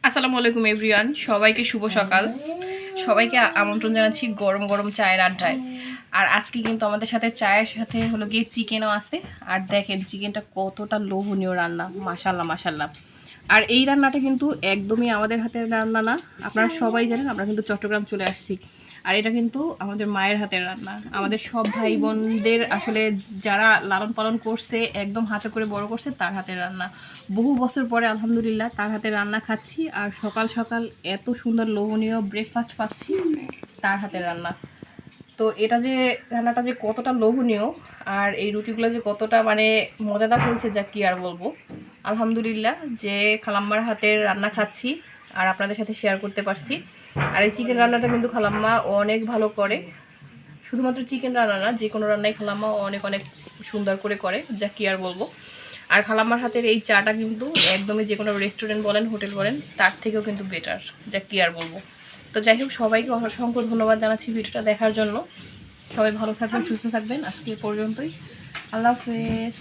আসসালামু আলাইকুম এভরিওয়ান, সবাইকে শুভ সকাল। সবাইকে আমন্ত্রণ জানাচ্ছি গরম গরম চায়ের আড্ডায়। আর আজকে কিন্তু আমাদের সাথে চায়ের সাথে হলো গিয়ে চিকেনও আছে। আর দেখেন চিকেনটা কতটা লোভনীয় রান্না, মাশাল্লাহ মাশাল্লাহ। আর এই রান্নাটা কিন্তু একদমই আমাদের হাতের রান্না না, আপনারা সবাই জানেন আমরা কিন্তু চট্টগ্রাম চলে আসছি। আর এটা কিন্তু আমাদের মায়ের হাতের রান্না। আমাদের সব ভাই বোনদের আসলে যারা লালন পালন করছে, একদম হাতে করে বড় করছে, তার হাতের রান্না। বহু বছর পরে আলহামদুলিল্লাহ তার হাতের রান্না খাচ্ছি। আর সকাল সকাল এত সুন্দর লোভনীয় ব্রেকফাস্ট পাচ্ছি তার হাতের রান্না। তো এটা যে রান্নাটা যে কতটা লোভনীয়, আর এই রুটিগুলো যে কতটা মানে মজাদার হয়েছে, যা কি আর বলবো। আলহামদুলিল্লাহ যে খালাম্মার হাতের রান্না খাচ্ছি আর আপনাদের সাথে শেয়ার করতে পারছি। আর এই চিকেন রান্নাটা কিন্তু খালাম্মা অনেক ভালো করে। শুধুমাত্র চিকেন রান্না না, যে কোনো রান্নাই খালাম্মা অনেক অনেক সুন্দর করে করে, যা কি আর বলবো। আর খালাম্মার হাতের এই চাটা কিন্তু একদমই যে কোনো রেস্টুরেন্ট বলেন, হোটেল বলেন, তার থেকেও কিন্তু বেটার, যা কি আর বলবো। তো যাই হোক, সবাইকে অসংখ্য ধন্যবাদ জানাচ্ছি ভিডিওটা দেখার জন্য। সবাই ভালো থাকবেন, সুস্থ থাকবেন। আজকে পর্যন্তই, আল্লাহ হাফেজ।